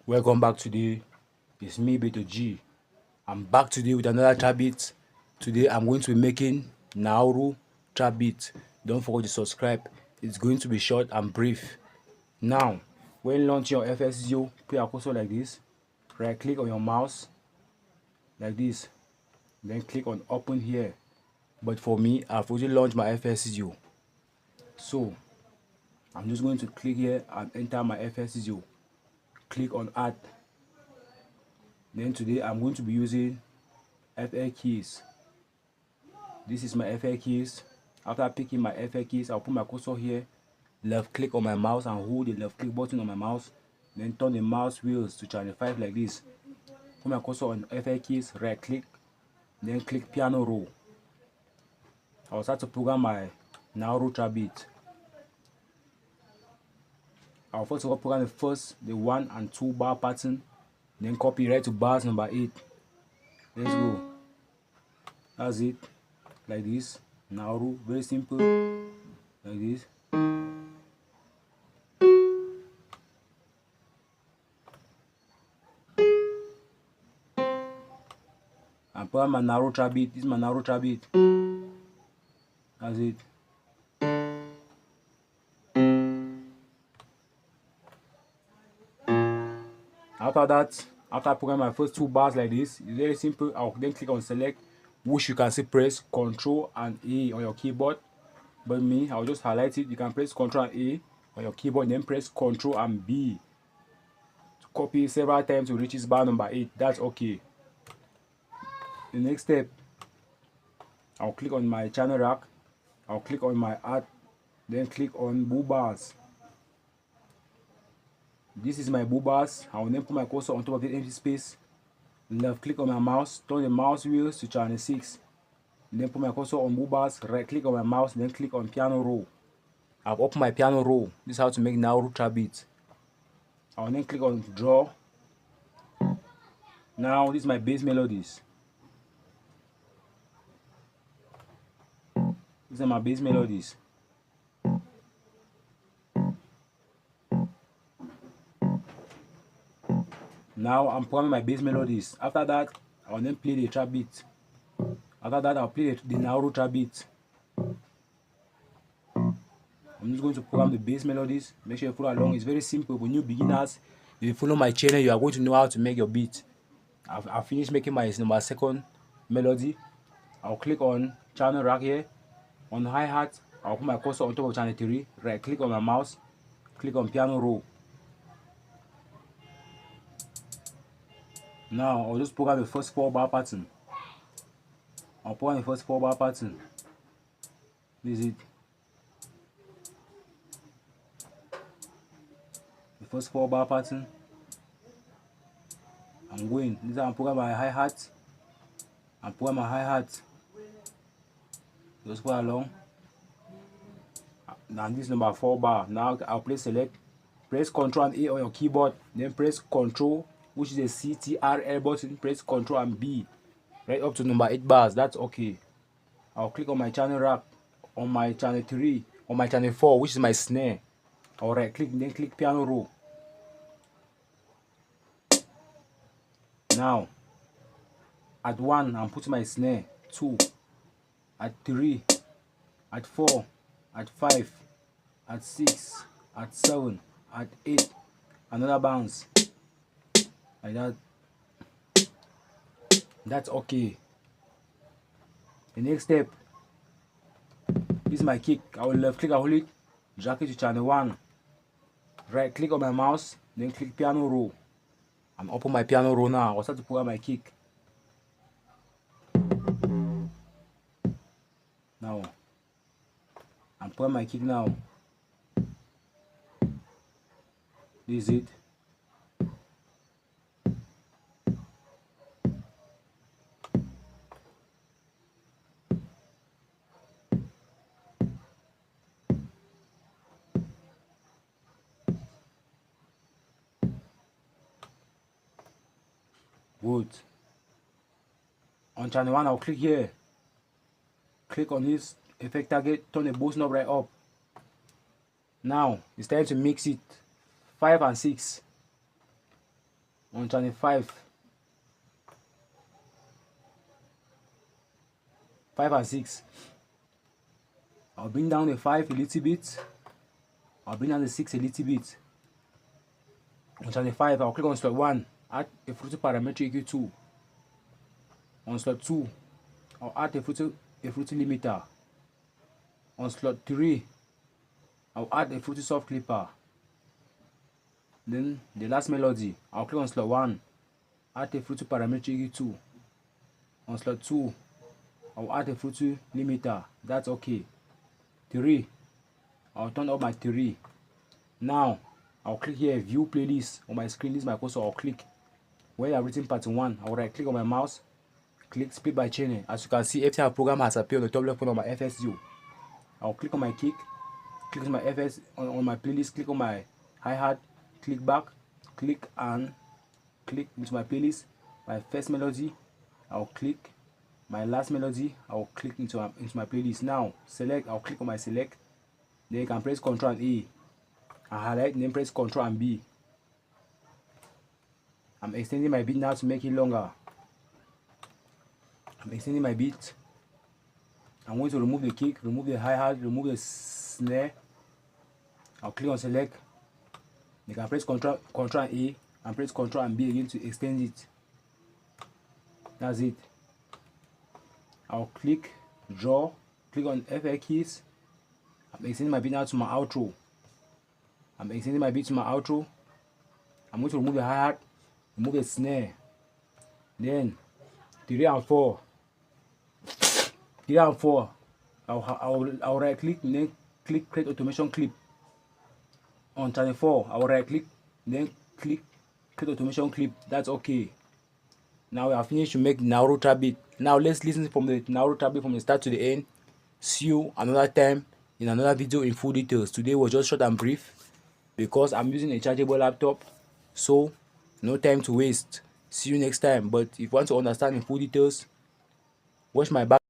Welcome back today. It's me, Beto G. I'm back today with another trap beat. Today I'm going to be making Nauro trap beat. Don't forget to subscribe. It's going to be short and brief. Now, when launching your FSZO, put your cursor like this. Right click on your mouse like this. Then click on open here. But for me, I've already launched my FSZO. So I'm just going to click here and enter my FSZO. Click on add. Then today I'm going to be using FA keys. This is my FA keys. After picking my FA keys, I'll put my cursor here, left click on my mouse and hold the left click button on my mouse, then turn the mouse wheels to channel 5 like this. Put my cursor on FA keys, right click, then click piano roll. I'll start to program my Nauro trap beat. I'll first of all program the 1 and 2 bar pattern, then copy right to bars number 8. Let's go. That's it. Like this. Nauro, very simple. Like this. I'm putting my Nauro trap beat. This is my Nauro trap beat. That's it. After that, after programming my first 2 bars like this, it's very simple. I'll then click on select, which you can see press Ctrl and A on your keyboard. But me, I'll just highlight it. You can press Ctrl and A on your keyboard, then press Ctrl and B to copy several times to reach this bar number 8. That's okay. The next step, I'll click on my channel rack. I'll click on my add, then click on boo bars. This is my boo bars. I will then put my cursor on top of the empty space. Left click on my mouse, turn the mouse wheels to channel 6. Then put my cursor on boo bars, right click on my mouse, then click on piano roll. I've opened my piano roll. This is how to make Nauro trap beat. I will then click on draw. Now this is my bass melodies. These are my bass melodies. Now I'm programming my bass melodies. After that, I will then play the trap beat. After that, I'll play the Nauro trap beat. I'm just going to program the bass melodies. Make sure you follow along. It's very simple for new beginners. If you follow my channel, you are going to know how to make your beat. I've finished making my number 2nd melody. I'll click on channel rack here. On hi-hat, I'll put my cursor on top of channel 3. Right click on my mouse. Click on piano roll. Now I'll just program the first 4 bar pattern. I'll program the first 4 bar pattern. This is it. The first 4 bar pattern. I'm going. This is how I'm programming my hi-hat. I'm programming my hi-hat. Just go along. Now this is number 4 bar. Now I'll play select. Press Ctrl and A on your keyboard. Then press Ctrl, which is the CTRL button. Press Ctrl and B. Right up to number 8 bars. That's okay. I'll click on my channel rack. On my channel 3. On my channel 4, which is my snare. I'll right click. Then click piano roll. Now at 1, I'm putting my snare. 2. At 3. At 4. At 5. At 6. At 7. At 8. Another bounce. Like that. That's okay. The next step. This is my kick. I will left click, I hold it. Drag it to channel 1. Right click on my mouse. Then click piano roll. I'm open my piano roll now. I'll start to program my kick. Now I'm putting my kick now. This is it. Good. On channel 1, I'll click here. Click on this effect target, turn the boost knob right up. Now it's time to mix it. 5 and 6. On channel 5, 5 and 6, I'll bring down the 5 a little bit. I'll bring down the 6 a little bit. On channel 5, I'll click on slot 1, add a Fruity parametric equal 2. On slot 2, I'll add a Fruity limiter. On slot 3, I'll add a Fruity soft clipper. Then the last melody, I'll click on slot 1, add a Fruity parametric equal 2. On slot 2, I'll add a Fruity limiter. That's okay. 3, I'll turn up my 3. Now I'll click here, view playlist on my screen. This is my cursor. I'll click where I've written part 1. I'll right click on my mouse, click split by channel. As you can see, everything our program has appeared on the top left corner of my FSU. I'll click on my kick, click on my FS on my playlist, click on my hi-hat, click back, click and click into my playlist. My first melody, I'll click. My last melody, I'll click into my playlist. Now select, I'll click on my select. Then you can press Ctrl and A and highlight, then press Ctrl and B. I'm extending my beat now to make it longer. I'm extending my beat. I'm going to remove the kick, remove the hi-hat, remove the snare. I'll click on select. You can press Ctrl and A and press Ctrl and B again to extend it. That's it. I'll click draw, click on FL keys. I'm extending my beat now to my outro. I'm extending my beat to my outro. I'm going to remove the hi-hat, remove the snare. Then 3 and 4. 3 and 4. I'll right click and then click create automation clip. On channel 4, I'll right click, then click create automation clip. That's okay. Now we are finished to make Nauro trap beat. Now let's listen from the Nauro trap beat from the start to the end. See you another time in another video in full details. Today was just short and brief because I'm using a chargeable laptop, so no time to waste. See you next time. But if you want to understand in full details, watch my back.